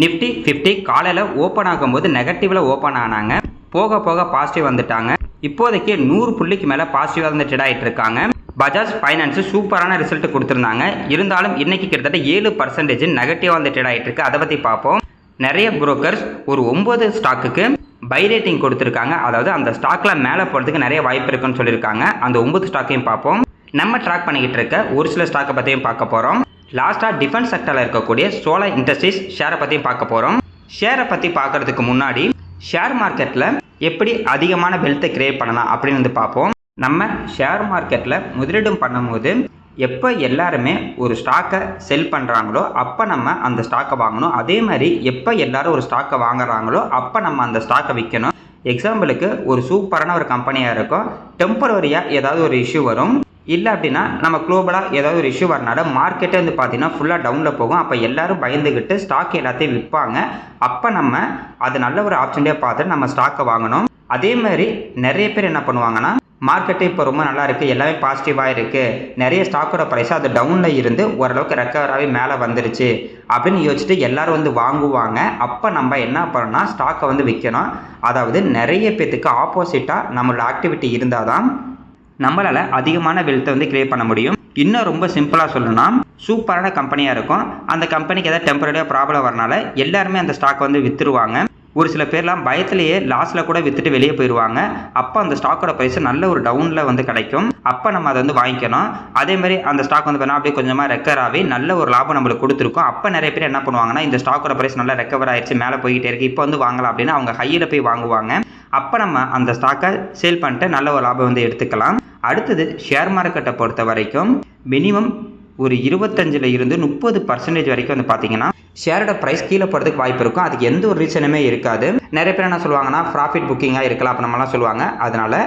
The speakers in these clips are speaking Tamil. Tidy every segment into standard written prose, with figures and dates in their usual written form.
நிஃப்டி 50 காலையில் ஓப்பன் ஆகும்போது நெகட்டிவில் ஓப்பன் ஆனாங்க. போக போக பாசிட்டிவ் வந்துட்டாங்க. இப்போதைக்கு 100 புள்ளிக்கு மேலே பாசிட்டிவாக வந்து ட்ரேட் ஆகிட்டு இருக்காங்க. பஜாஜ் ஃபைனான்ஸ் சூப்பரான ரிசல்ட் கொடுத்துருந்தாங்க. இருந்தாலும் இன்னைக்கு கிட்டத்தட்ட 7% நெகட்டிவாக வந்து ட்ரேட் ஆகிட்டு இருக்கு. அதை பற்றி பார்ப்போம். நிறைய புரோக்கர்ஸ் ஒரு 9 ஸ்டாக்குக்கு பை ரேட்டிங் கொடுத்துருக்காங்க. அதாவது அந்த ஸ்டாக்கில் மேலே போகிறதுக்கு நிறைய வாய்ப்பு இருக்குன்னு சொல்லியிருக்காங்க. அந்த 9 ஸ்டாக்கையும் பார்ப்போம். நம்ம ட்ராக் பண்ணிக்கிட்டு இருக்க ஒரு சில ஸ்டாக்கை பற்றியும் பார்க்க போகிறோம். லாஸ்ட்டாக டிஃபென்ஸ் செக்டரில் இருக்கக்கூடிய சோலார் இண்டஸ்ட்ரீஸ் ஷேரை பற்றியும் பார்க்க போகிறோம். ஷேரை பற்றி பார்க்கறதுக்கு முன்னாடி ஷேர் மார்க்கெட்டில் எப்படி அதிகமான வெல்த்தை கிரியேட் பண்ணலாம் அப்படின்னு வந்து பார்ப்போம். நம்ம ஷேர் மார்க்கெட்டில் முதலீடு பண்ணும்போது எப்போ எல்லாருமே ஒரு ஸ்டாக்கை செல் பண்ணுறாங்களோ அப்போ நம்ம அந்த ஸ்டாக்கை வாங்கணும். அதே மாதிரி எப்போ எல்லாரும் ஒரு ஸ்டாக்கை வாங்குறாங்களோ அப்போ நம்ம அந்த ஸ்டாக்கை விற்கணும். எக்ஸாம்பிளுக்கு ஒரு சூப்பரான ஒரு கம்பெனியாக இருக்கும். டெம்பரரியாக ஏதாவது ஒரு இஷ்யூ வரும். இல்லை அப்படின்னா நம்ம குளோபலாக ஏதாவது ஒரு இஷ்யூ வரனால மார்க்கெட்டே வந்து பார்த்தீங்கன்னா ஃபுல்லாக டவுனில் போகும். அப்போ எல்லோரும் பயந்துக்கிட்டு ஸ்டாக் எல்லாத்தையும் விற்பாங்க. அப்போ நம்ம அது நல்ல ஒரு ஆப்ஷன்டே பார்த்துட்டு நம்ம ஸ்டாக்கை வாங்கணும். அதே மாதிரி நிறைய பேர் என்ன பண்ணுவாங்கன்னா, மார்க்கெட்டு இப்போ ரொம்ப நல்லா இருக்குது, எல்லாமே பாசிட்டிவாக இருக்குது, நிறைய ஸ்டாக்கோட ப்ரைஸ் அது டவுனில் இருந்து ஓரளவுக்கு ரெக்கவராகவே மேலே வந்துருச்சு அப்படின்னு யோசிச்சுட்டு எல்லோரும் வந்து வாங்குவாங்க. அப்போ நம்ம என்ன பண்ணணும்னா ஸ்டாக்கை வந்து விற்கணும். அதாவது நிறைய பேத்துக்கு ஆப்போசிட்டாக நம்மளோட ஆக்டிவிட்டி இருந்தால் தான் நம்மளால் அதிகமான வெல்த்தை வந்து கிரியேட் பண்ண முடியும். இன்னும் ரொம்ப சிம்பிளாக சொல்லணும்னா, சூப்பரான கம்பெனியாக இருக்கும். அந்த கம்பெனிக்கு ஏதாவது டெம்பரரியாக ப்ராப்ளம் வரனால எல்லாருமே அந்த ஸ்டாக்கை வந்து விற்றுருவாங்க. ஒரு சில பேர்லாம் பயத்திலேயே லாஸில் கூட விற்றுட்டு வெளியே போயிடுவாங்க. அப்போ அந்த ஸ்டாக்கோட ப்ரைஸ் நல்ல ஒரு டவுனில் வந்து கிடைக்கும். அப்போ நம்ம அதை வந்து வாங்கிக்கணும். அதேமாதிரி அந்த ஸ்டாக் வந்து பார்த்தா அப்படியே கொஞ்சமாக ரெக்கவர் ஆகி நல்ல ஒரு லாபம் நம்மளுக்கு கொடுத்துருக்கும். அப்போ நிறைய பேர் என்ன பண்ணுவாங்கன்னா, இந்த ஸ்டாக்கோட ப்ரைஸ் நல்லா ரெக்கவர் ஆயிடுச்சு, மேலே போய்கிட்டே இருக்குது, இப்போ வந்து வாங்கலாம் அப்படின்னு அவங்க ஹையில் போய் வாங்குவாங்க. அப்போ நம்ம அந்த ஸ்டாக்கை சேல் பண்ணிட்டு நல்ல ஒரு லாபம் வந்து எடுத்துக்கலாம். அடுத்தது ஷேர் மார்க்கெட்டை பொறுத்த வரைக்கும் மினிமம் ஒரு 25 இருந்து 30% வரைக்கும் வந்து பார்த்தீங்கன்னா ஷேரோட ப்ரைஸ் கீழே போகிறதுக்கு வாய்ப்பு இருக்கும். அதுக்கு எந்த ஒரு ரீசனுமே இருக்காது. நிறைய பேர் என்ன சொல்லுவாங்கன்னா, ப்ராஃபிட் புக்கிங்காக இருக்கலாம் அப்போ நம்மலாம் சொல்லுவாங்க. அதனால்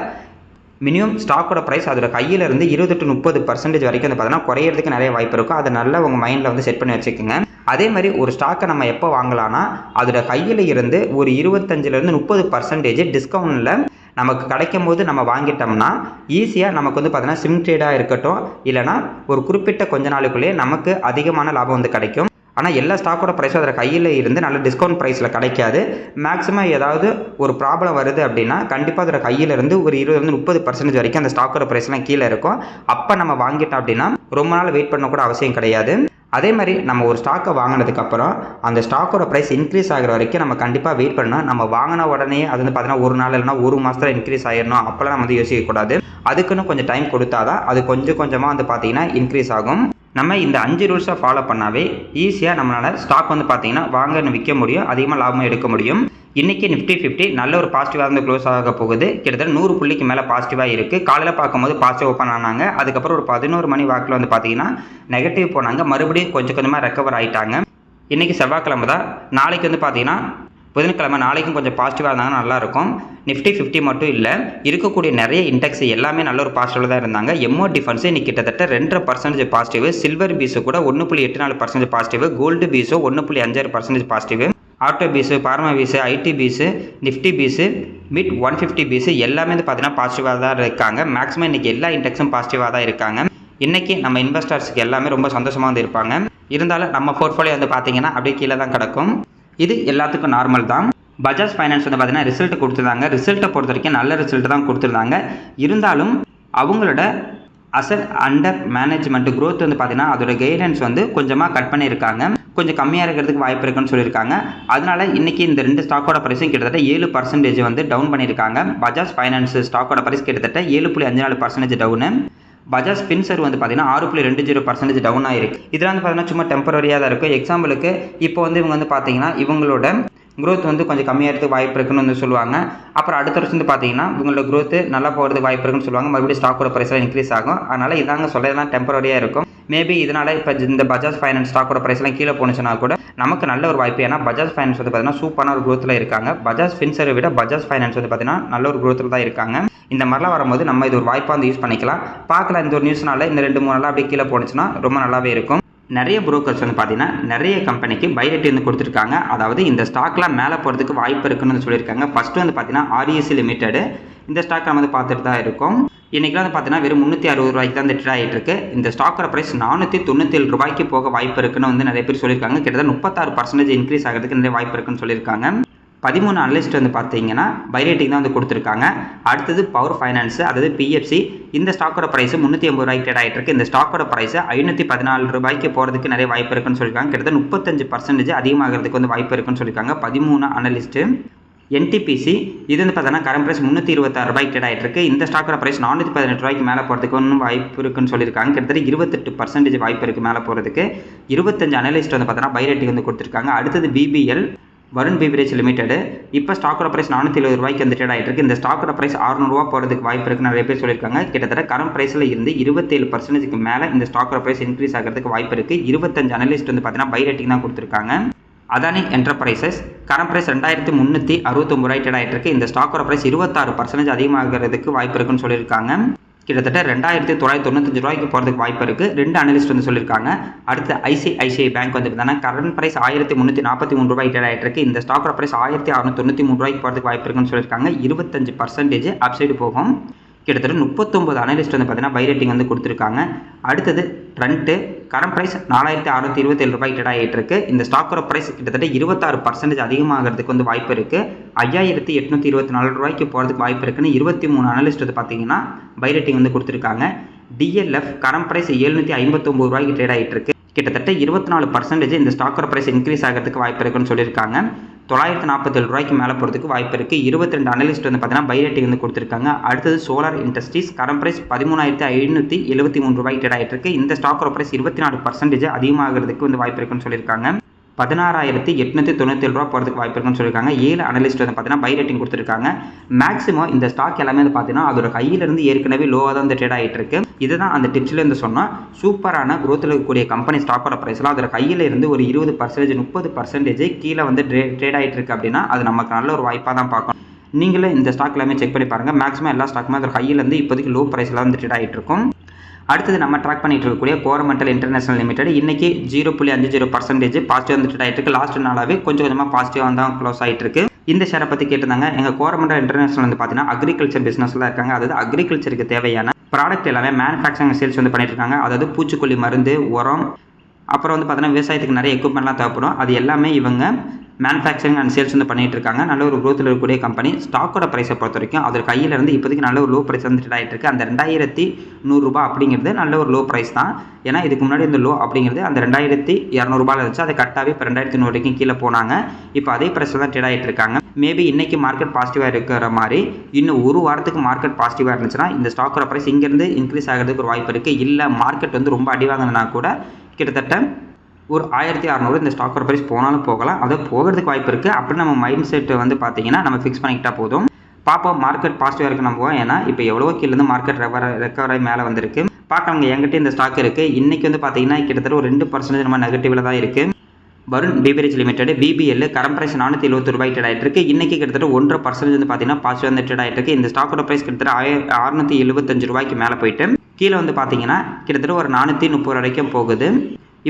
மினிமம் ஸ்டாக்கோட ப்ரைஸ் அதோட கையில் இருந்து 20 to 30% வரைக்கும் வந்து பார்த்தீங்கன்னா குறையிறதுக்கு நிறைய வாய்ப்பு இருக்கும். அதை நல்லா உங்கள் மைண்டில் வந்து செட் பண்ணி வச்சுக்கோங்க. அதே மாதிரி ஒரு ஸ்டாக்கை நம்ம எப்போ வாங்கலாம்னா, அதோட கையில் இருந்து ஒரு 25 to 30% டிஸ்கவுண்டில் நமக்கு கிடைக்கும் போது நம்ம வாங்கிட்டோம்னா ஈஸியாக நமக்கு வந்து பார்த்தீங்கன்னா சிம் ட்ரேடாக இருக்கட்டும், இல்லைனா ஒரு குறிப்பிட்ட கொஞ்ச நாளுக்குள்ளேயே நமக்கு அதிகமான லாபம் வந்து கிடைக்கும். ஆனால் எல்லா ஸ்டாக்கோட ப்ரைஸும் அதில் கையில் இருந்து நல்ல டிஸ்கவுண்ட் ப்ரைஸில் கிடைக்காது. மேக்ஸிமம் ஏதாவது ஒரு ப்ராப்ளம் வருது அப்படின்னா கண்டிப்பாக அதோட கையில் இருந்து ஒரு 20 to 30% வரைக்கும் அந்த ஸ்டாக்கோட ப்ரைஸ்லாம் கீழே இருக்கும். அப்போ நம்ம வாங்கிட்டோம் அப்படின்னா ரொம்ப நாள் வெயிட் பண்ண கூட அவசியம் கிடையாது. அதே மாதிரி நம்ம ஒரு ஸ்டாக்கை வாங்கினதுக்கப்புறம் அந்த ஸ்டாக்கோட ப்ரைஸ் இன்க்ரீஸ் ஆகிற வரைக்கும் நம்ம கண்டிப்பாக வெயிட் பண்ணணும். நம்ம வாங்கின உடனே அது வந்து பார்த்தீங்கன்னா ஒரு நாள் இல்லைனா ஒரு மாதத்தில் இன்க்ரீஸ் ஆகிடணும் அப்போலாம் நம்ம வந்து யோசிக்கக்கூடாது. அதுக்குன்னு கொஞ்சம் டைம் கொடுத்தா தான் அது கொஞ்சம் கொஞ்சமாக வந்து பார்த்தீங்கன்னா இன்க்ரீஸ் ஆகும். நம்ம இந்த 5 ரூல்ஸை ஃபாலோ பண்ணாவே ஈஸியாக நம்மளால் ஸ்டாக் வந்து பார்த்தீங்கன்னா வாங்க விற்க முடியும், அதிகமாக லாபம் எடுக்க முடியும். இன்றைக்கி நிஃப்டி 50 நல்ல ஒரு பாசிட்டிவாக இருந்து க்ளோஸ் ஆக போகுது. கிட்டத்தட்ட 100 புள்ளிக்கு மேலே பாசிட்டிவாக இருக்குது. காலையில் பார்க்கும்போது பாசிட்டிவ் ஓப்பன் ஆனாங்க. அதுக்கப்புறம் ஒரு 11 மணி வாக்கில் வந்து பார்த்தீங்கன்னா நெகட்டிவ் போனாங்க. மறுபடியும் கொஞ்சம் கொஞ்சமாக ரெக்கவர் ஆகிட்டாங்க. இன்றைக்கி செவ்வாய்க்கிழமை தான். நாளைக்கு வந்து பார்த்தீங்கன்னா புதன்கிழமை, நாளைக்கும் கொஞ்சம் பாசிட்டிவாக இருந்தாங்கன்னா நல்லாயிருக்கும். நிஃப்டி 50 மட்டும் இல்லை, இருக்கக்கூடிய நிறைய இண்டெக்ஸ் எல்லாமே நல்ல ஒரு பாசிட்டிவில் தான் இருந்தாங்க. எம்ஓ டிஃபென்ஸ் இன்னைக்கு கிட்டத்தட்ட 2.5% பாசிட்டிவ், சில்வர் பீஸு கூட 1.84% பாசிட்டிவ், கோல்டு பீஸோ 1.56% பாசிட்டிவ், ஆட்டோ பீஸு, பார்மா பீஸு, ஐடி பீஸு, நிஃப்டி பீஸு, மிட் 150 பீஸு எல்லாமே வந்து பார்த்தீங்கன்னா பாசிட்டிவாக தான் இருக்காங்க. மேக்ஸிமம் இன்றைக்கி எல்லா இண்டெக்ஸும் பாசிட்டிவாக தான் இருக்காங்க. இன்றைக்கி நம்ம இன்வெஸ்டர்ஸுக்கு எல்லாமே ரொம்ப சந்தோஷமாக வந்து இருப்பாங்க. இருந்தாலும் நம்ம போர்ட்ஃபோலியோ வந்து பார்த்தீங்கன்னா அப்படியே கீழே தான் கிடக்கும். இது எல்லாத்துக்கும் நார்மல் தான். பஜாஜ் ஃபைனான்ஸ் வந்து பார்த்தீங்கன்னா ரிசல்ட் கொடுத்துருந்தாங்க. ரிசல்ட்டை பொறுத்த வரைக்கும் நல்ல ரிசல்ட் தான் கொடுத்துருந்தாங்க. இருந்தாலும் அவங்களோட அசட் அண்டர் மேனேஜ்மெண்ட் க்ரோத் வந்து பார்த்தீங்கன்னா அதோட கைடன்ஸ் வந்து கொஞ்சமாக கட் பண்ணியிருக்காங்க. கொஞ்சம் கம்மியாக இருக்கிறதுக்கு வாய்ப்பு இருக்குன்னு சொல்லியிருக்காங்க. அதனால இன்றைக்கி இந்த 2 ஸ்டாக்கோட ப்ரைஸும் கிட்டத்தட்ட 7% வந்து டவுன் பண்ணியிருக்காங்க. பஜாஜ் ஃபைனான்ஸ் ஸ்டாக்கோட ப்ரைஸ் கிட்டத்தட்ட 7.54% டவுனு. பஜாஜ் ஃபின்சர் வந்து பார்த்தீங்கன்னா 6.20% டவுன் ஆகிருக்கு. இதெல்லாம் வந்து பார்த்தீங்கன்னா சும்மா டெம்பரரியாக தான் இருக்கும். எக்ஸாம்பிளுக்கு இப்போ வந்து இவங்க வந்து பார்த்தீங்கன்னா இவங்களோட க்ரோத் வந்து கொஞ்சம் கம்மியாகிறதுக்கு வாய்ப்பு இருக்குன்னு வந்து சொல்லுவாங்க. அப்புறம் அடுத்த வருஷம் வந்து பார்த்தீங்கன்னா இவங்களோட க்ரோத் நல்லா போகிறதுக்கு வாய்ப்பு இருக்குன்னு சொல்லுவாங்க. மறுபடியும் ஸ்டாக்கோட ப்ரைஸ்லாம் இன்க்ரீஸ் ஆகும். அதனால் இதாங்க சொல்லலாம் டெம்பரரியாக இருக்கும். மேபி இதனால் இப்போ இந்த பஜாஜ் ஃபைனான்ஸ் ஸ்டாக்கோட ப்ரைஸ்லாம் கீழே போணுச்சுன்னா கூட நமக்கு நல்ல ஒரு வாய்ப்பு. ஏன்னா பஜாஜ் ஃபைனான்ஸ் வந்து பார்த்தீங்கன்னா சூப்பரான ஒரு க்ரோத்தில் இருக்காங்க. பஜாஜ் ஃபின்சரை விட பஜாஜ் ஃபைனான்ஸ் வந்து பார்த்தீங்கன்னா நல்ல ஒரு க்ரோத்தில் தான் இருக்காங்க. இந்த மாதிரிலாம் வரும்போது நம்ம இது ஒரு வாய்ப்பாக வந்து யூஸ் பண்ணிக்கலாம். பார்க்கலாம், இந்த ஒரு நியூஸ்னால இந்த 2-3 நாளாக அப்படியே கீழே போணுச்சுன்னா ரொம்ப நல்லாவே இருக்கும். நிறைய புரோக்கர்ஸ் வந்து பார்த்தீங்கன்னா நிறைய கம்பெனிக்கு பை ரேட் வந்து கொடுத்துருக்காங்க. அதாவது இந்த ஸ்டாக்லாம் மேலே போகிறதுக்கு வாய்ப்பு இருக்குன்னு சொல்லியிருக்காங்க. ஃபஸ்ட்டு வந்து பார்த்தீங்கன்னா REC லிமிடெட், இந்த ஸ்டாக் நம்ம வந்து பார்த்துட்டு தான் இருக்கோம். இன்றைக்கி வந்து பார்த்தீங்கன்னா வெறும் 360 ரூபாய்க்கு தான் ட்ரேட் ஆகிட்டு இருக்கு. இந்த ஸ்டாக்கோட ப்ரைஸ் 497 ரூபாய்க்கு போக வாய்ப்பு இருக்குன்னு வந்து நிறைய பேர் சொல்லியிருக்காங்க. கிட்டத்தட்ட 36% இன்க்ரீஸ் ஆகிறதுக்கு நிறைய வாய்ப்பு இருக்குன்னு சொல்லியிருக்காங்க. 13 அனலிஸ்ட் வந்து பார்த்தீங்கன்னா பை ரேட்டிங் தான் வந்து கொடுத்துருக்காங்க. அடுத்தது பவர் ஃபைனான்ஸ், அதாவது பிஎஃப்சி. இந்த ஸ்டாக்கோட ப்ரைஸ் 380 ரூபாய்க்கு ட்ரேட் ஆகிட்டு இருக்கு. இந்த ஸ்டாக்கோட ப்ரைஸ் 514 ரூபாய்க்கு போகிறதுக்கு நிறைய வாய்ப்பு இருக்குன்னு சொல்லியிருக்காங்க. கிட்டத்தட்ட 35% அதிகமாகிறதுக்கு வந்து வாய்ப்பு இருக்குன்னு சொல்லியிருக்காங்க 13 அனலிஸ்ட்டு. என்டிபிசி இது வந்து பார்த்தீங்கன்னா கரண்ட் ப்ரைஸ் 326 ரூபாய்க்கு ட்ரேட் ஆகிட்டு இருக்கு. இந்த ஸ்டாக்கோட ப்ரைஸ் 418 ரூபாய்க்கு மேலே போகிறதுக்கு இன்னும் வாய்ப்பு இருக்குன்னு சொல்லியிருக்காங்க. கிட்டத்தட்ட 28% வாய்ப்பு இருக்குது மேலே போகிறதுக்கு. 25 அனலிஸ்ட் வந்து பார்த்தீங்கன்னா பை ரேட்டிங் வந்து கொடுத்துருக்காங்க. அடுத்தது பிபிஎல், வருண் பீவரேஜ் லிமிடெட். இப்போ ஸ்டாக்கோட ப்ரைஸ் 470 ரூபாய்க்கு வந்து ட்ரேட் ஆகிட்டு இருக்கு. இந்த ஸ்டாக்கோட ப்ரைஸ் 600 ரூபா போகிறதுக்கு வாய்ப்பு இருக்குன்னு நிறைய பேர் சொல்லியிருக்காங்க. கிட்டத்தட்ட கரண்ட் ப்ரைஸில் இருந்து 27% மேலே இந்த ஸ்டாக்கோட ப்ரைஸ் இன்க்ரீஸ் ஆகிறதுக்கு வாய்ப்பு இருக்குது. 25 அனலிஸ்ட் வந்து பார்த்தீங்கன்னா பை ரேட்டிங் தான் கொடுத்துருக்காங்க. அதானி என்டர்பிரைசஸ் கரண்ட் ப்ரைஸ் 2369 ரூபாய் ட்ரேட் ஆகிட்டு இருக்கு. இந்த ஸ்டாக்கோட ப்ரைஸ் 26% அதிகமாகிறதுக்கு வாய்ப்பு இருக்குன்னு சொல்லியிருக்காங்க. கிட்டத்தட்ட 2995 ரூபாய்க்கு போகிறதுக்கு வாய்ப்பு இருக்குது. 2 அனலிஸ்ட் வந்து சொல்லியிருக்காங்க. அடுத்து ஐசிஐசிஐ பேங்க் வந்து பார்த்தீங்கன்னா கரண்ட் ப்ரைஸ் 1343 ரூபாய் ட்ரேட் ஆகிட்டு இருக்கு. இந்த ஸ்டாக்கோட ப்ரைஸ் 1693 ரூபாய்க்கு போகிறதுக்கு வாய்ப்பு இருக்குன்னு சொல்லியிருக்காங்க. 25% அப்சைடு போகும். கிட்டத்தட்ட 39 அனலிஸ்ட் வந்து பார்த்தீங்கன்னா பை ரேட்டிங் வந்து கொடுத்துருக்காங்க. அடுத்தது ட்ரெண்ட் கரண்ட் ப்ரைஸ் 4627 ரூபாய்க்கு ட்ரேட் ஆகிட்டு இருக்கு. இந்த ஸ்டாக்கோட ப்ரைஸ் கிட்டத்தட்ட 26% அதிகமாகிறதுக்கு வந்து வாய்ப்பு இருக்குது. 5824 ரூபாய்க்கு போகிறதுக்கு வாய்ப்பு இருக்குன்னு 23 அனலிஸ்ட் வந்து பார்த்தீங்கன்னா பை ரேட்டிங் வந்து கொடுத்துருக்காங்க. டிஎல்எஃப் கரண்ட் ப்ரைஸ் 759 ரூபாய்க்கு ட்ரேட் ஆகிட்டு இருக்கு. கிட்டத்தட்ட 24% இந்த ஸ்டாக்கோட ப்ரைஸ் இன்க்ரீஸ் ஆகிறதுக்கு வாய்ப்பு இருக்குன்னு சொல்லியிருக்காங்க. 947 ரூபாய்க்கு மேலே போகிறதுக்கு வாய்ப்பு இருக்குது. 22 அனலிஸ்ட் வந்து பார்த்தீங்கன்னா பை ரேட்டிங் வந்து கொடுத்துருக்காங்க. அடுத்தது சோலார் இண்டஸ்ட்ரீஸ் கரண்ட் ப்ரைஸ் 13573 ரூபாய்க்கு ட்ரேட் ஆகிட்டு இருக்கு. இந்த ஸ்டாக்கோட ப்ரைஸ் 24% அதிகமாகிறதுக்கு வந்து வாய்ப்பு இருக்குன்னு சொல்லியிருக்காங்க. 16897 ரூபா போகிறதுக்கு வாய்ப்பு இருக்குன்னு சொல்லியிருக்காங்க. 7 அனலிஸ்ட் வந்து பார்த்தீங்கன்னா பை ரேட்டிங் கொடுத்துருக்காங்க. மேக்ஸிமம் இந்த ஸ்டாக் எல்லாமே வந்து பார்த்தீங்கன்னா அதோட கையிலிருந்து ஏற்கனவே லோவாக தான் வந்து ட்ரேட் ஆகிட்டு இருக்கு. இதுதான் அந்த டிப்ஸ்லேருந்து சொன்னால் சூப்பரான குரோத்தில் இருக்கக்கூடிய கம்பெனி ஸ்டாக்கோட ப்ரைஸ்லாம் அதோட கையில் இருந்து ஒரு 20% 30% கீழே வந்து ட்ரேட் ஆகிட்டு இருக்கு அப்படின்னா அது நமக்கு நல்ல ஒரு வாய்ப்பாக தான் பார்க்கணும். நீங்களே இந்த ஸ்டாக் எல்லாமே செக் பண்ணி பாருங்கள். மேக்ஸிமம் எல்லா ஸ்டாக்குமே அதோட கையிலேருந்து இப்போதைக்கு லோ ப்ரைஸில் வந்து ட்ரேட் ஆகிட்டு இருக்கும். அடுத்தது நம்ம ட்ராக் பண்ணிட்டு இருக்கக்கூடிய கோரமண்டல் இன்டர்நேஷனல் லிமிடெட் இன்னைக்கு 0.50% பாசிட்டிவ் வந்து ட்ரேட் ஆகிட்டு இருக்கு. லாஸ்ட் நாளாவே கொஞ்சமாக பாசிட்டிவாக தான் க்ளோஸ் ஆகிட்டு இருக்கு. இந்த ஷேரை பற்றி கேட்டிருந்தாங்க. எங்கள் கோரமண்டல் இன்டர்நேஷனல் வந்து பார்த்தீங்கன்னா அக்ரிகல்ச்சர் பிஸ்னஸில் இருக்காங்க. அதாவது அக்ரிகல்ச்சருக்கு தேவையான ப்ராடக்ட் எல்லாமே மேனுஃபேக்சரிங் சேல்ஸ் வந்து பண்ணிட்டு இருக்காங்க. அதாவது பூச்சிக்கொல்லி மருந்து, உரம், அப்புறம் வந்து பார்த்தீங்கன்னா விவசாயத்துக்கு நிறைய எக்யூப்மெண்ட்லாம் தேவைப்படும். அது எல்லாமே இவங்க மேனுஃபேக்சரிங் அண்ட் சேல்ஸ் வந்து பண்ணிட்டு இருக்காங்க. நல்ல ஒரு க்ரோத்தில் இருக்கக்கூடிய கம்பெனி. ஸ்டாக்கோட ப்ரைஸை பொறுத்த வரைக்கும் அதோட கையில் இருந்து இப்போதைக்கு நல்ல ஒரு லோ ப்ரைஸ் வந்து ட்ரேட் ஆகிட்டு இருக்கு. அந்த 2100 ரூபாய் அப்படிங்கிறது நல்ல ஒரு லோ ப்ரைஸ் தான். ஏன்னா இதுக்கு முன்னாடி இந்த லோ அப்படிங்கிறது அந்த 2200 ரூபாயில் இருந்துச்சு. அதை கட்டாவே இப்போ 2100 வரைக்கும் கீழே போனாங்க. இப்போ அதே ப்ரைஸில் தான் ட்ரேட் ஆகிட்டு இருக்காங்க. மேபி இன்னைக்கு மார்க்கெட் பாசிட்டிவாக இருக்கிற மாதிரி இன்னும் ஒரு வாரத்துக்கு மார்க்கெட் பாசிட்டிவாக இருந்துச்சுன்னா இந்த ஸ்டாக்கோட ப்ரைஸ் இங்கேருந்து இன்க்ரீஸ் ஆகிறதுக்கு ஒரு வாய்ப்பு இருக்குது. இல்லை மார்க்கெட் வந்து ரொம்ப அடி வாங்கினா கூட கிட்டத்தட்ட ஒரு 1600 இந்த ஸ்டாக்கோட ப்ரைஸ் போனாலும் போகலாம். அதை போகிறதுக்கு வாய்ப்பு இருக்குது. அப்படி நம்ம மைண்ட் செட் வந்து பார்த்தீங்கன்னா நம்ம ஃபிக்ஸ் பண்ணிக்கிட்டா போதும். பார்ப்போம் மார்க்கெட் பாசிட்டிவாக இருக்குது நம்புவோம். ஏன்னா இப்போ எவ்வளோ கீழேருந்து மார்க்கெட் ரெக்கவர் ஆகி மேலே வந்திருக்கு. பார்க்கலாங்க. என்கிட்ட இந்த ஸ்டாக் இருக்குது. இன்றைக்கி வந்து பார்த்தீங்கன்னா கிட்டத்தட்ட ஒரு 2% நம்ம நெகட்டிவில் தான் இருக்குது. Varun beverage limited BPL current price 470 ரூபாய் ட்ரேட் ஆகிட்டு இருக்கு. இன்றைக்கி கிட்டத்தட்ட 1% வந்து பார்த்தீங்கன்னா பாசிட்டிவ் வந்து ட்ரேட் ஆகிட்டு இருக்கு. இந்த ஸ்டாக்கோட ப்ரைஸ் கிட்டத்தட்ட 675 ரூபாய்க்கு மேலே போயிட்டு கீழே வந்து பார்த்தீங்கன்னா கிட்டத்தட்ட ஒரு 430 வரைக்கும் போகுது.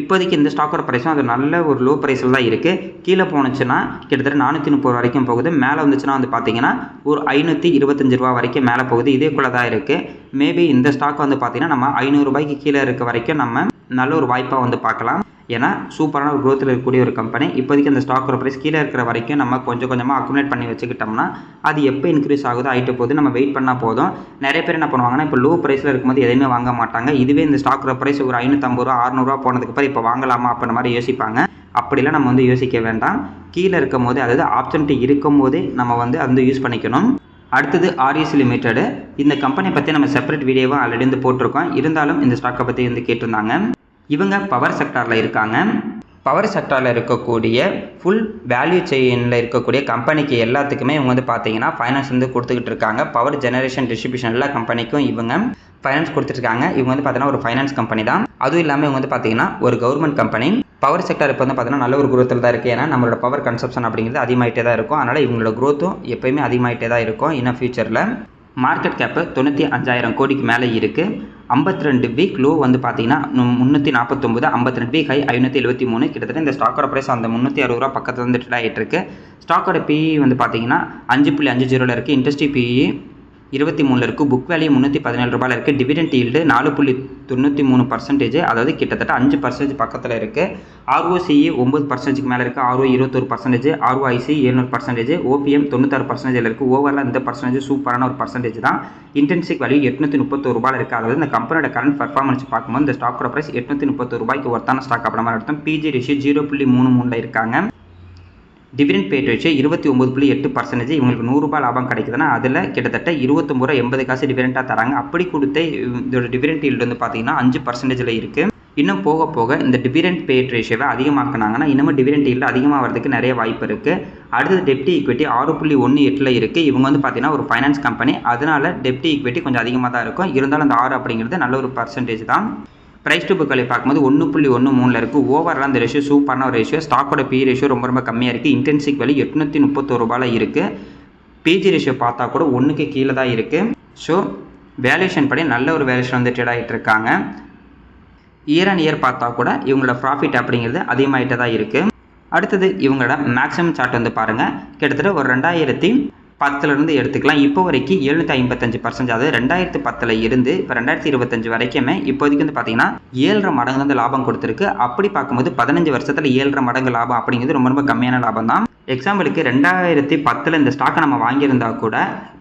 இப்போதைக்கு இந்த ஸ்டாக்கோட ப்ரைஸும் அது நல்ல ஒரு லோ ப்ரைஸில் தான் இருக்குது. கீழே போணுச்சுன்னா கிட்டத்தட்ட 430 வரைக்கும் போகுது. மேலே வந்துச்சுன்னா வந்து பார்த்தீங்கன்னா ஒரு 525 ரூபா வரைக்கும் மேலே போகுது. இதேக்குள்ளே தான் இருக்குது. மேபி இந்த ஸ்டாக் வந்து பார்த்தீங்கன்னா நம்ம 500 ரூபாய்க்கு கீழே இருக்க வரைக்கும் நம்ம நல்ல ஒரு வாய்ப்பாக வந்து பார்க்கலாம். ஏன்னா சூப்பரான ஒரு க்ரோத்தில் இருக்கக்கூடிய ஒரு கம்பெனி. இப்போதைக்கு அந்த ஸ்டாக்கோட ப்ரைஸ் கீழே இருக்கிற வரைக்கும் நம்ம கொஞ்சம் கொஞ்சமாக அக்குமுலேட் பண்ணி வச்சுக்கிட்டோம்னா அது எப்போ இன்க்ரீஸ் ஆகுதோ ஆகிட்டு போது நம்ம வெயிட் பண்ணால் போதும். நிறைய பேர் என்ன பண்ணுவாங்கன்னா இப்போ லோ ப்ரைஸில் இருக்கும்போது எதுவுமே வாங்க மாட்டாங்க. இதுவே இந்த ஸ்டாக்கோட ப்ரைஸ் ஒரு 550 ரூபா 600 ரூபா போனதுக்கப்புறம் இப்போ வாங்கலாமா அப்படின்ற மாதிரி யோசிப்பாங்க. அப்படிலாம் நம்ம வந்து யோசிக்க வேண்டாம். கீழே இருக்கும் போது அதாவது ஆப்ஷன்ட்டு இருக்கும் போதே நம்ம வந்து அந்த யூஸ் பண்ணிக்கணும். அடுத்தது ஆர்எஸ் லிமிடெட். இந்த கம்பெனி பற்றி நம்ம செப்பரேட் வீடியோவும் ஆல்ரெடி வந்து போட்டிருக்கோம். இருந்தாலும் இந்த ஸ்டாக்கை பற்றி வந்து கேட்டிருந்தாங்க. இவங்க பவர் செக்டாரில் இருக்காங்க. பவர் செக்டாரில் இருக்கக்கூடிய ஃபுல் வேல்யூ செயினில் இருக்கக்கூடிய கம்பெனிக்கு எல்லாத்துக்குமே இவங்க வந்து பார்த்தீங்கன்னா ஃபைனான்ஸ் வந்து கொடுத்துக்கிட்டு இருக்காங்க. பவர் ஜெனரேஷன் டிஸ்ட்ரிபியூஷன் எல்லா கம்பெனிக்கும் இவங்க ஃபைனான்ஸ் கொடுத்துருக்காங்க. இவங்க வந்து பார்த்தீங்கன்னா ஒரு ஃபைனான்ஸ் கம்பெனி தான். அதுவும் இல்லாமல் இவங்க வந்து பார்த்தீங்கன்னா ஒரு கவர்மெண்ட் கம்பெனி. பவர் செக்டார் இப்போ வந்து பார்த்தீங்கன்னா நல்ல ஒரு குரோத்தில் தான் இருக்குது. ஏன்னா நம்மளோட பவர் கன்சப்ஷன் அப்படிங்கிறது அதிகமாகிட்டே தான் இருக்கும். அதனால் இவங்களோட க்ரோத்தும் எப்போயுமே அதிகமாகிட்டே தான் இருக்கும். இன்னும் ஃபியூச்சரில் மார்க்கெட் கேப்பு 95,000 கோடிக்கு மேலே இருக்குது. 52 வீக் லோ வந்து பார்த்தீங்கன்னா 349, 52 வீக் ஹை 573. கிட்டத்தட்ட இந்த ஸ்டாக்கோட ப்ரைஸ் அந்த 360 ரூபா பக்கத்தில் வந்து ட்ரேட் ஆகிட்டு இருக்கு. ஸ்டாக்கோட பிஇ வந்து பார்த்தீங்கன்னா 5.50 இருக்குது. இண்டஸ்ட்ரி பிஇ 23 இருக்குது. புக் வேல்யூ 317 ரூபாயில் இருக்குது. டிவிடெண்ட் ஈல்டு 4.93%, அதாவது கிட்டத்தட்ட 5% பக்கத்தில் இருக்குது. ROCE 9%க்கு மேலே இருக்குது. ROE 21%, ROIC 700%, OPM 96% இருக்குது. ஓவரால் இந்த பர்சன்டேஜ் சூப்பரான ஒரு பர்சன்டேஜ் தான். இன்டென்சிக் வேல்யூ 831 ரூபாயில் இருக்குது. அதாவது இந்த கம்பெனியோட கரண்ட் பர்ஃபார்மன்ஸ் பார்க்கும்போது இந்த ஸ்டாக்கோட ப்ரைஸ் 831 ரூபாய்க்கு ஒர்த்தான ஸ்டாக் அப்படி மாதிரி அர்த்தம். PG ரேஷியோ 0.33 இருக்காங்க. டிவிடெண்ட் பே ரேஷியோ 29.8%. இவங்களுக்கு 100 ரூபாய் லாபம் கிடைக்குதுன்னா அதில் கிட்டத்தட்ட 29 ரூபா 80 காசு டிவிடெண்டாக தராங்க. அப்படி கொடுத்து இதோட டிவிடெண்ட் ஈல்டு வந்து பார்த்தீங்கன்னா 5% இருக்குது. இன்னும் போக போக இந்த டிவிடெண்ட் பே ரேஷியோவை அதிகமாக்கினாங்கன்னா இன்னமும் டிவிடெண்ட் ஈல்டு அதிகமாக வரதுக்கு நிறைய வாய்ப்பு இருக்குது. அடுத்தது டெப்ட் ஈக்விட்டி 6.18 இருக்குது. இவங்க வந்து பார்த்தீங்கன்னா ஒரு ஃபைனான்ஸ் கம்பெனி, அதனால டெப்ட் ஈக்விட்டி கொஞ்சம் அதிகமாக தான் இருக்கும். இருந்தாலும் அந்த 6 அப்படிங்கிறது நல்ல ஒரு பர்சன்டேஜ் தான். ப்ரைஸ் டு புக் வேல்யூ பார்க்கும்போது 1.13 இருக்குது. ஓவரால் அந்த ரேஷியோ சூப்பரான ஒரு ரேஷியோ. ஸ்டாக்கோட பி ரேஷியோ ரொம்ப கம்மியாக இருக்குது. இன்டென்சிக் வேல்யூ 831 ரூபாயில் இருக்குது. பிஜி ரேஷியோ பார்த்தா கூட 1க்கு கீழே தான் இருக்குது. ஸோ வேல்யூஷன் படி நல்ல ஒரு வேல்யூஷன் வந்து ட்ரேட் ஆகிட்டு இருக்காங்க. இயர் அண்ட் இயர் பார்த்தா கூட இவங்களோட ப்ராஃபிட் அப்படிங்கிறது அதிகமாகிட்டே தான் இருக்குது. அடுத்தது இவங்களோட மேக்ஸிமம் சார்ட் வந்து பாருங்கள். கிட்டத்தட்ட ஒரு 2010 எடுத்துக்கலாம். இப்போ வரைக்கும் 755%, அதாவது 2010 இருந்து இப்போ 2025 வரைக்குமே இப்போதைக்கு வந்து பார்த்தீங்கன்னா 7.5 மடங்கு வந்து லாபம் கொடுத்துருக்கு. அப்படி பார்க்கும்போது 15 வருஷத்தில் 7.5 மடங்கு லாபம் அப்படிங்கிறது ரொம்ப கம்மியான லாபம் தான். எக்ஸாம்பிளுக்கு 2010 இந்த ஸ்டாக்கை நம்ம வாங்கியிருந்தா கூட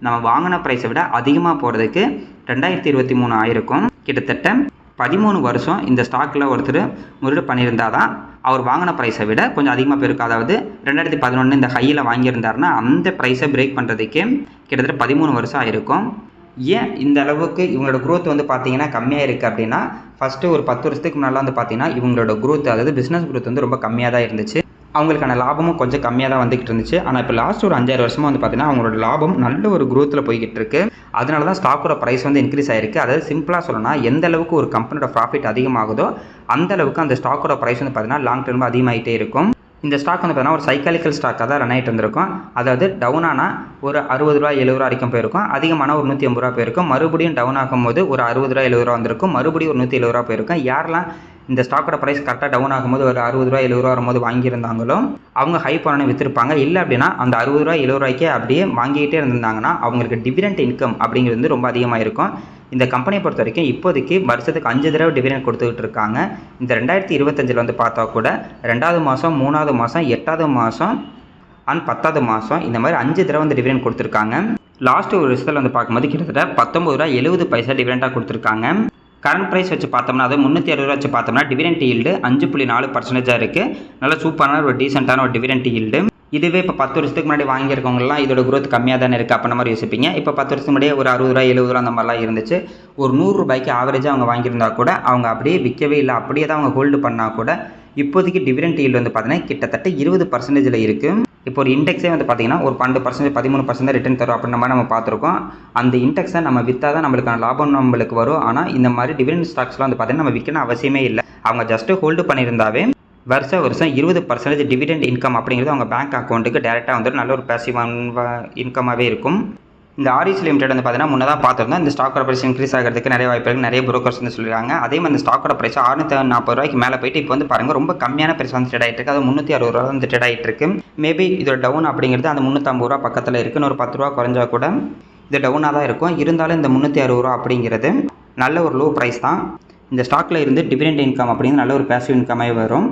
நம்ம வாங்கின ப்ரைஸை விட அதிகமாக போகிறதுக்கு 2023 ஆயிருக்கும். கிட்டத்தட்ட 13 வருஷம் இந்த ஸ்டாக்கில் ஒருத்தர் முதலீடு பண்ணியிருந்தால் தான் அவர் வாங்கின ப்ரைஸை விட கொஞ்சம் அதிகமாக போயிருக்கும். அதாவது 2011 இந்த ஹையில் வாங்கியிருந்தாருன்னா அந்த ப்ரைஸை பிரேக் பண்ணுறதுக்கே கிட்டத்தட்ட 13 வருஷம் ஆயிருக்கும். ஏன் இந்த அளவுக்கு இவங்களோட க்ரோத் வந்து பார்த்தீங்கன்னா கம்மியாக இருக்குது அப்படின்னா, ஃபஸ்ட்டு ஒரு 10 வருஷத்துக்கு முன்னால் வந்து பார்த்தீங்கன்னா இவங்களோட க்ரோத், அதாவது பிஸ்னஸ் க்ரோத் வந்து ரொம்ப கம்மியாக தான் இருந்துச்சு. அவங்களுக்கான லாபமும் கொஞ்சம் கம்மியாக தான் வந்துக்கிட்டு இருந்துச்சு. ஆனால் இப்போ லாஸ்ட் ஒரு 5-6 வருஷமாக வந்து பார்த்தீங்கன்னா அவங்களோட லாபம் நல்ல ஒரு க்ரோத்தில் போய்கிட்டு இருக்கு. அதனால தான் ஸ்டாக்கோட ப்ரைஸ் வந்து இன்க்ரீஸ் ஆகிருக்கு. அதாவது சிம்பிளாக சொல்லணும்னா எந்த அளவுக்கு ஒரு கம்பெனியோட ப்ராஃபிட் அதிகமாகுதோ அந்த அளவுக்கு அந்த ஸ்டாக்கோட ப்ரைஸ் வந்து பார்த்தீங்கன்னா லாங் டர்ம் அதிகமாகிட்டே இருக்கும். இந்த ஸ்டாக் வந்து பார்த்தீங்கன்னா ஒரு சைக்காலிக்கல் ஸ்டாக்காக தான் ரன் ஆகிட்டு வந்திருக்கும். அதாவது டவுன் ஆனால் ஒரு 60 ரூபா 70 ரூபா வரைக்கும் போயிருக்கும். அதிகமான ஒரு 180 ரூபா போயிருக்கும். மறுபடியும் டவுன் ஆகும்போது ஒரு 60 ரூபா 70 ரூபா வந்திருக்கும். மறுபடியும் ஒரு 170 ரூபா போயிருக்கும். யாரெல்லாம் இந்த ஸ்டாக்கோட ப்ரைஸ் கரெக்டாக டவுன் ஆகும்போது ஒரு 60 ரூபா 70 ரூபா வரும்போது வாங்கியிருந்தாங்களோ அவங்க ஹை பண்ணி விற்றுருப்பாங்க. இல்லை அப்படின்னா அந்த 60 ரூபா 70 ரூபாய்க்கே அப்படியே வாங்கிக்கிட்டே இருந்திருந்தாங்கன்னா அவங்களுக்கு டிவிடெண்ட் இன்கம் அப்படிங்கிறது வந்து ரொம்ப அதிகமாக இருக்கும். இந்த கம்பெனியை பொறுத்த வரைக்கும் இப்போதைக்கு வருஷத்துக்கு 5 தடவை டிவிடெண்ட் கொடுத்துக்கிட்டு இருக்காங்க. இந்த 2025 வந்து பார்த்தா கூட 2வது மாதம் 3வது மாதம் 8வது மாதம் அண்ட் 10வது மாதம் இந்த மாதிரி 5 தடவை வந்து டிவிடெண்ட் கொடுத்துருக்காங்க. லாஸ்ட் ஒரு வருஷத்தில் வந்து பார்க்கும்போது கிட்டத்தட்ட 19 ரூபா 70 பைசா டிவிடெண்டாக கொடுத்துருக்காங்க. கரண்ட் ப்ரைஸ் வச்சு பார்த்தோம்னா அது 360 ரூபா வச்சு பார்த்தோம்னா டிவிடெண்ட் ஈல்டு 5.4% இருக்குது. நல்ல சூப்பரான ஒரு டீசெண்டான ஒரு டிவிடெண்ட் ஈல்டு. இதுவே இப்போ 10 வருஷத்துக்கு முன்னாடி வாங்கியிருக்கவங்கலாம் இதோட க்ரோத் கம்மியாக தானே இருக்குது அப்படின்ற மாதிரி யோசிப்பீங்க. இப்போ 10 வருஷத்துக்கு முன்னாடியே ஒரு 60 ரூபா 70 ரூபா அந்த மாதிரிலாம் இருந்துச்சு. ஒரு 100 ரூபாய்க்கு ஆவரேஜாக அவங்க வாங்கியிருந்தா கூட அவங்க அப்படியே விற்கவே இல்லை, அப்படியே தான் அவங்க ஹோல்டு பண்ணால் கூட இப்போதைக்கு டிவிடெண்ட் ஈல்டு வந்து பார்த்தீங்கன்னா கிட்டத்தட்ட 20% இருக்குது. இப்போ ஒரு இண்டெக்ஸே வந்து பார்த்தீங்கன்னா ஒரு 12% 13% ரிட்டர்ன் தரும் அப்படின்ற மாதிரி நம்ம பார்த்துருக்கோம். அந்த இண்டெக்ஸை நம்ம விற்றா தான் நம்மளுக்கான லாபம் நம்மளுக்கு வரும். ஆனால் இந்த மாதிரி டிவிடெண்ட் ஸ்டாக்ஸ்லாம் வந்து பார்த்தீங்கன்னா நம்ம விற்கணும் அவசியமே இல்லை. அவங்க ஜஸ்ட்டு ஹோல்டு பண்ணியிருந்தாவே வருஷம் 20% டிவிடெண்ட் இன்கம் அப்படிங்கிறது அவங்க பேங்க் அக்கௌண்ட்டுக்கு டேரெக்டாக வந்துட்டு நல்ல ஒரு பேசிவ் இன்கமாகவே இருக்கும். இந்த ஆர்இசி லிமிடெட் வந்து பார்த்தீங்கன்னா முன்னதாக பார்த்துருந்தோம். இந்த ஸ்டாக்கோட ப்ரைஸ் இன்க்ரீஸ் ஆகிறதுக்கு நிறைய வாய்ப்பு இருக்குது. நிறைய புரோக்கர்ஸ் வந்து சொல்லியிருக்காங்க. அதே மாதிரி இந்த ஸ்டாக்கோட ப்ரைஸ் 640 ரூபாய்க்கு மேலே போயிட்டு இப்போ வந்து பாருங்கள் ரொம்ப கம்மியான ப்ரைஸ் வந்து ட்ரேட் ஆகிட்டு இருக்குது. அது 360 ரூபா வந்து ட்ரேட் ஆகிட்டு இருக்கு. மேபி இதோட டவுன் அப்படிங்கிறது அந்த 350 ரூபா பக்கத்தில் இருக்குன்னு ஒரு 10 ரூபா குறைஞ்சா கூட இது டவுனாக தான் இருக்கும். இருந்தாலும் இந்த 360 ரூபா அப்படிங்கிறது நல்ல ஒரு லோ ப்ரைஸ் தான். இந்த ஸ்டாக்கில் இருந்து டிவிடெண்ட் இன்கம் அப்படிங்கிறது நல்ல ஒரு பேசிவ் இன்கமே வரும்.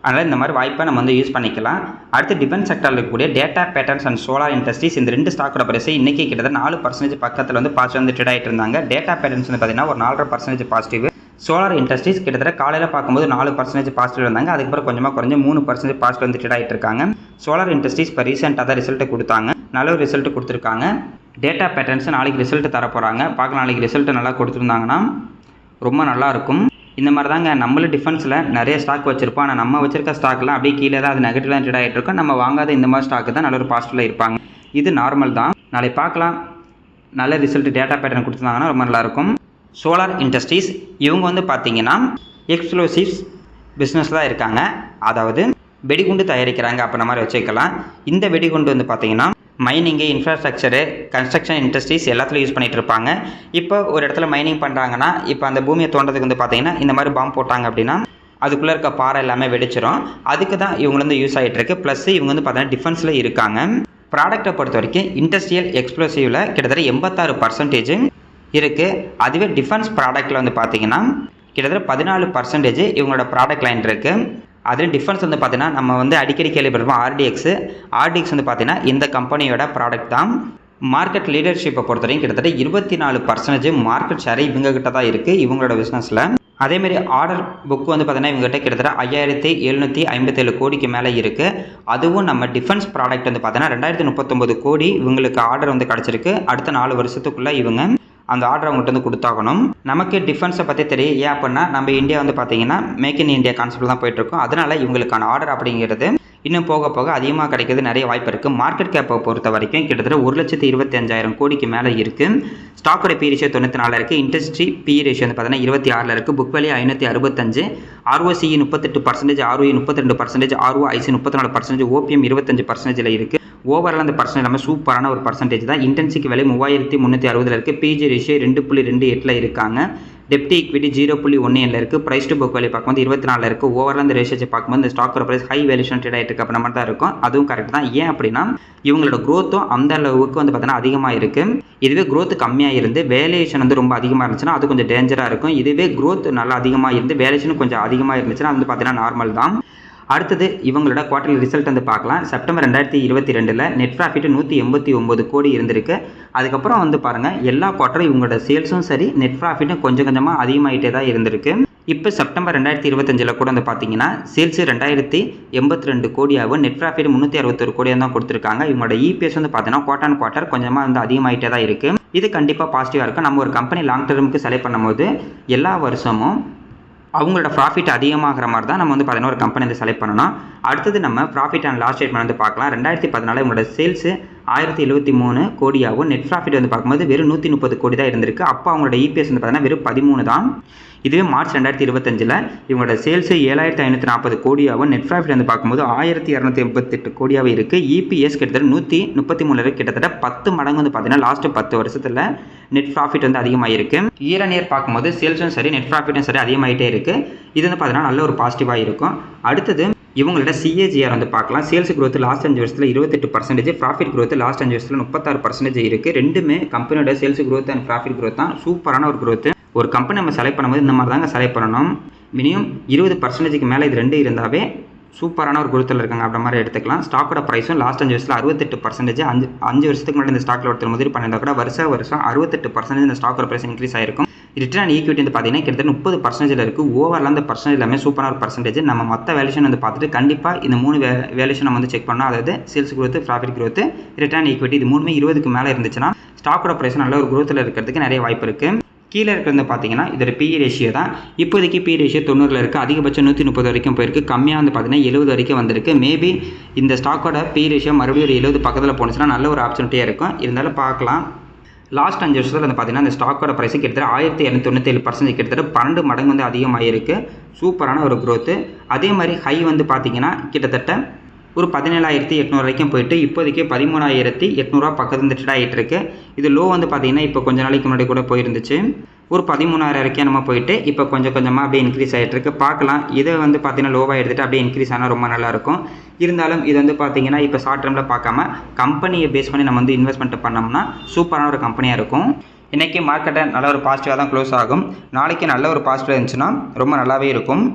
அதனால் இந்த மாதிரி வாய்ப்பை நம்ம வந்து யூஸ் பண்ணிக்கலாம். அடுத்து டிஃபென்ஸ் செக்டரில் இருக்கக்கூடிய data patterns and solar industries இந்த 2 ஸ்டாக்கோட ப்ரைஸ் இன்றைக்கி கிட்டத்தட்ட 4% பக்கத்தில் வந்து பாசிட்டிவ் வந்து ட்ரேட் ஆகிட்டு இருந்தாங்க. டேட்டா பேட்டர்ன்ஸ் வந்து பார்த்தீங்கன்னா ஒரு 4.5% பாசிட்டிவ். சோலார் இண்டஸ்ட்ரீஸ் கிட்டத்தட்ட காலையில் பார்க்கும்போது 4% பாசிட்டிவ் இருந்தாங்க. அதுக்கப்புறம் கொஞ்சமாக குறைஞ்சு 3% பாசிட்டிவ் வந்து ட்ரேட் ஆகிட்டு இருக்காங்க. சோலார் இண்டஸ்ட்ரீஸ் இப்போ ரீசெண்டாக தான் ரிசல்ட்டு கொடுத்தாங்க. நல்ல ஒரு ரிசல்ட் கொடுத்துருக்காங்க. டேட்டா பேட்டர்ன்ஸ் நாளைக்கு ரிசல்ட் தர போகிறாங்க. பார்க்கலாம், நாளைக்கு ரிசல்ட்டு நல்லா கொடுத்துருந்தாங்கன்னா ரொம்ப நல்லாயிருக்கும். இந்த மாதிரி தாங்க நம்மளும் டிஃபென்ஸில் நிறைய ஸ்டாக் வச்சுருப்போம். ஆனால் நம்ம வச்சிருக்க ஸ்டாக்லாம் அப்படியே கீழே தான் அது நெகட்டிவாக ட்ரேட் ஆகிட்டு இருக்கும். நம்ம வாங்காத இந்த மாதிரி ஸ்டாக்கு தான் நல்ல ஒரு பாசிட்டிவில் இருப்பாங்க. இது நார்மல் தான். நாளைக்கு பார்க்கலாம், நல்ல ரிசல்ட் டேட்டா பேட்டர்ன் கொடுத்துருந்தாங்கன்னா ரொம்ப நல்லாயிருக்கும். சோலார் இண்டஸ்ட்ரீஸ் இவங்க வந்து பார்த்தீங்கன்னா எக்ஸ்ப்ளோசிவ்ஸ் பிஸ்னஸ் தான் இருக்காங்க. அதாவது வெடிகுண்டு தயாரிக்கிறாங்க அப்படின்ற மாதிரி வச்சுக்கலாம். இந்த வெடிகுண்டு வந்து பார்த்தீங்கன்னா மைனிங்கு, இன்ஃப்ராஸ்ட்ரக்சரு, கன்ஸ்ட்ரக்ஷன் இண்டஸ்ட்ரீஸ் எல்லாத்துலையும் யூஸ் பண்ணிகிட்டு இருப்பாங்க. இப்போ ஒரு இடத்துல மைனிங் பண்ணுறாங்கன்னா இப்போ அந்த பூமியை தோன்றதுக்கு வந்து பார்த்தீங்கன்னா இந்த மாதிரி பாம்பு போட்டாங்க அப்படின்னா அதுக்குள்ளே இருக்க பாறை எல்லாமே வெடிச்சிடும். அதுக்கு தான் இவங்க வந்து யூஸ் ஆகிட்டு இருக்கு. ப்ளஸ் இவங்க வந்து பார்த்தீங்கன்னா டிஃபென்ஸில் இருக்காங்க. ப்ராடக்ட்டை பொறுத்த வரைக்கும் இண்டஸ்ட்ரியல் எக்ஸ்ப்ளோசிவில் கிட்டத்தட்ட 86% இருக்குது. அதுவே டிஃபென்ஸ் ப்ராடக்ட்டில் வந்து பார்த்தீங்கன்னா கிட்டத்தட்ட 14% இவங்களோட ப்ராடக்ட் லைன் இருக்குது. அதில் டிஃபென்ஸ் வந்து பார்த்தீங்கன்னா நம்ம வந்து அடிக்கடி கேள்விப்பட்டிருப்போம் ஆர்டிஎக்ஸ் வந்து பார்த்தீங்கன்னா இந்த கம்பெனியோட ப்ராடக்ட் தான். மார்க்கெட் லீடர்ஷிப்பை பொறுத்த வரைக்கும் கிட்டத்தட்ட 24% மார்க்கெட் ஷேர் இவங்க கிட்ட தான் இருக்குது இவங்களோட பிஸ்னஸில். அதேமாதிரி ஆர்டர் புக் வந்து பார்த்தீங்கன்னா இவங்ககிட்ட கிட்டத்தட்ட 5757 கோடிக்கு மேலே இருக்குது. அதுவும் நம்ம டிஃபென்ஸ் ப்ராடக்ட் வந்து பார்த்தீங்கன்னா 2039 கோடி இவங்களுக்கு ஆர்டர் வந்து கிடச்சிருக்கு. அடுத்த 4 வருஷத்துக்குள்ளே இவங்க அந்த ஆர்டர் அவங்ககிட்ட வந்து கொடுத்தாகணும். நமக்கு டிஃபென்ஸை பற்றி தெரியும். ஏன் அப்படின்னா நம்ம இந்தியா வந்து பார்த்தீங்கன்னா மேக் இன் இந்தியா கான்செப்ட் தான் போயிட்டுருக்கோம். அதனால் இவங்களுக்கான ஆர்டர் அப்படிங்கிறது இன்னும் போக போக அதிகமாக கிடைக்கிறது நிறைய வாய்ப்பு இருக்குது. மார்க்கெட் கேப்பை பொறுத்த வரைக்கும் கிட்டத்தட்ட 1,25,500 கோடிக்கு மேலே இருக்குது. ஸ்டாக்கோட பி ரேஷியோ 94 இருக்குது. இண்டஸ்ட்ரி பி ரேஷியோ வந்து பார்த்தீங்கன்னா 26 இருக்குது. Book value 565, ROCE 38%, ROE 32%, ROIC 34%, OPM 25% இருக்குது. ஓவரால் அந்த பர்சன்டேஜ் நம்ம சூப்பரான ஒரு பர்சன்டேஜ் தான். இன்டென்சிக் விலை 3360 இருக்குது. பிஜி ரேஷியோ 2.28 இருக்காங்க. டெப்ட் ஈக்விட்டி 0.17 இருக்குது. ப்ரைஸ் டு புக் வேல்யூ பார்க்கும்போது 24 இருக்குது. ஓவரால் அந்த ரேஷியோ பார்க்கும்போது இந்த ஸ்டாக்கோட ப்ரைஸ் ஹை வேல்யூஷன் ட்ரேட் ஆகிட்டு இருக்கு அப்படின்ற மாதிரி தான் இருக்கும். அதுவும் கரெக்ட் தான். ஏன் அப்படின்னா இவங்களோட க்ரோத்தும் அந்த அளவுக்கு வந்து பார்த்தீங்கன்னா அதிகமாக இருக்குது. இதுவே க்ரோத் கம்மியாக இருந்து வேல்யூஷன் வந்து ரொம்ப அதிகமாக இருந்துச்சுன்னா அது கொஞ்சம் டேஞ்சராக இருக்கும். இதுவே க்ரோத் நல்லா அதிகமாக இருந்து வேல்யூஷன் கொஞ்சம் அதிகமாக இருந்துச்சுன்னா வந்து பார்த்தீங்கன்னா நார்மல் தான். அடுத்தது இவங்களோட குவார்டர்லி ரிசல்ட் வந்து பார்க்கலாம். செப்டம்பர் 2022 நெட் ப்ராஃபிட் 189 கோடி இருந்திருக்கு. அதுக்கப்புறம் வந்து பாருங்கள் எல்லா குவார்ட்டரும் இவங்களோட சேல்ஸும் சரி நெட் ப்ராஃபிட்டும் கொஞ்சம் கொஞ்சமாக அதிகமாகிட்டே தான் இருந்திருக்கு. இப்போ செப்டம்பர் 2025 கூட வந்து பார்த்தீங்கன்னா சேல்ஸ் 2082 கோடியாகவும் நெட் ப்ராஃபிட் 361 கோடியாக தான் கொடுத்துருக்காங்க. இவங்களோட இபிஎஸ் வந்து பார்த்தீங்கன்னா குவார்ட்டர் கொஞ்சமாக வந்து அதிகமாகிட்டே தான் இருக்குது. இது கண்டிப்பாக பாசிட்டிவாக இருக்கும். நம்ம ஒரு கம்பெனி லாங் டர்முக்கு செலக்ட் பண்ணும்போது எல்லா வருஷமும் அவங்களோட ப்ராஃபிட் அதிகமாகிற மாதிரி தான் நம்ம வந்து பார்த்தீங்கன்னா ஒரு கம்பெனி வந்து செலக்ட் பண்ணணும். அடுத்தது நம்ம ப்ராஃபிட் அண்ட் லாஸ் ஸ்டேட்மெண்ட் வந்து பார்க்கலாம். 2014 இவங்களோட சேல்ஸ் 1073 கோடியாகவும் நெட் ப்ராஃபிட் வந்து பார்க்கும்போது வெறும் 130 கோடி தான் இருந்திருக்கு. அப்போ அவங்களோட இபிஎஸ் வந்து பார்த்தீங்கன்னா வெறும் 13 தான். இதுவே மார்ச் 2025 இவங்களோட சேல்ஸ் 7540 கோடியாகவும் நெட் ப்ராஃபிட் வந்து பார்க்கும்போது 1288 கோடியாகவும் இருக்குது. இபிஎஸ் கிட்டத்தட்ட 133 கிட்டத்தட்ட 10 மடங்கு வந்து பார்த்தீங்கன்னா லாஸ்ட் 10 வருஷத்தில் நெட் ப்ராஃபிட் வந்து அதிகமாக இருக்குது. இயர் அண்ட் இயர் பார்க்கும்போது சேல்ஸும் சரி நெட் ப்ராஃபிட்டும் சரி அதிகமாகிட்டே இருக்குது. இது வந்து பார்த்தீங்கன்னா நல்ல ஒரு பாசிட்டிவாக இருக்கும். அடுத்தது இவங்களோட சிஏஜிஆர் வந்து பார்க்கலாம். சேல்ஸ் growth லாஸ்ட் 5 வருஷத்தில் 28%, ப்ராஃபிட் growth லாஸ்ட் 5 வருஷத்தில் 36% இருக்குது. ரெண்டுமே கம்பெனியோட sales growth and profit growth தான் சூப்பரான ஒரு growth. ஒரு கம்பெனி நம்ம செலக்ட் பண்ணும்போது இந்த மாதிரி தாங்க செலக்ட் பண்ணணும். மினிமம் 20% மேலே இது ரெண்டு இருந்தாவே சூப்பரான ஒரு குரூத்தில் இருக்காங்க அப்படின்ற மாதிரி எடுத்துக்கலாம். ஸ்டாக்கோட ப்ரைஸும் லாஸ்ட் 5 வருஷத்தில் 68%. 5 வருஷத்துக்கு முன்னாடி இந்த ஸ்டாக்கில் ஒருத்தர் முதலீடு பண்ணியிருந்தா கூட வருஷம் 68% இந்த ஸ்டாக்கோட ப்ரைஸ் இன்க்ரீஸ் ஆயிருக்கும். ரிட்டர்ன் அண்ட் ஈக்விட்டி வந்து பார்த்தீங்கன்னா கிட்டத்தட்ட 30% இருக்குது. ஓவரால் அந்த பர்சன்டேஜ் எல்லாமே சூப்பரான ஒரு பர்சன்டேஜ். நம்ம மற்ற வேல்யூஷன் வந்து பார்த்துட்டு கண்டிப்பாக இந்த 3 வேல்யூஷன் நம்ம வந்து செக் பண்ணோம். அதாவது sales growth, profit growth, return equity இது 3மே 20க்கு மேலே இருந்துச்சுன்னா ஸ்டாக்கோட ப்ரைஸ் நல்ல ஒரு growthல இருக்கிறதுக்கு நிறைய வாய்ப்பு இருக்குது. கீழே இருக்கிறது பார்த்தீங்கன்னா இதோட பிஇ ரேஷியோ தான். இப்போதைக்கு பிஇ ரேஷியோ 90 இருக்குது. அதிகபட்சம் 130 வரைக்கும் போயிருக்கு. கம்மியாக வந்து பார்த்தீங்கன்னா 70 வரைக்கும் வந்திருக்கு. மேபி இந்த ஸ்டாக்கோட பிஇ ரேஷியோ மறுபடியும் ஒரு 70 பக்கத்தில் போணுச்சுன்னா நல்ல ஒரு ஆப்பர்ச்சுனிட்டியாக இருக்கும். இருந்தாலும் பார்க்கலாம். லாஸ்ட் 5 வருஷத்தில் வந்து பார்த்தீங்கன்னா இந்த ஸ்டாக்கோட ப்ரைஸ் கிட்டத்தட்ட 1297% கிட்டத்தட்ட 12 மடங்கு வந்து அதிகமாக இருக்குது. சூப்பரான ஒரு growth. அதே மாதிரி ஹை வந்து பார்த்தீங்கன்னா கிட்டத்தட்ட ஒரு 17,800 வரைக்கும் போயிட்டு இப்போதைக்கு 13,800 பக்கத்து ட்ரேட் ஆகிட்டு இருக்கு. இது லோ வந்து பார்த்தீங்கன்னா இப்போ கொஞ்ச நாளைக்கு முன்னாடி கூட போயிருந்துச்சு. ஒரு 13,000 வரைக்கும் நம்ம போயிட்டு இப்போ கொஞ்சம் கொஞ்சமாக அப்படியே இன்க்ரீஸ் ஆகிட்டு இருக்கு. பார்க்கலாம். இதை வந்து பார்த்தீங்கன்னா லோவாக எடுத்துகிட்டு அப்படியே இன்க்ரீஸ் ஆனால் ரொம்ப நல்லாயிருக்கும். இருந்தாலும் இது வந்து பார்த்தீங்கன்னா இப்போ ஷார்ட் டேர்மில் பார்க்காம கம்பெனியை பேஸ் பண்ணி நம்ம வந்து இன்வெஸ்ட்மெண்ட் பண்ணோம்னா சூப்பரான ஒரு கம்பெனியாக இருக்கும். இன்றைக்கி மார்க்கெட்டை நல்ல ஒரு பாசிட்டிவாக தான் க்ளோஸ் ஆகும். நாளைக்கு நல்ல ஒரு பாசிட்டிவாக இருந்துச்சுன்னா ரொம்ப நல்லாவே இருக்கும்.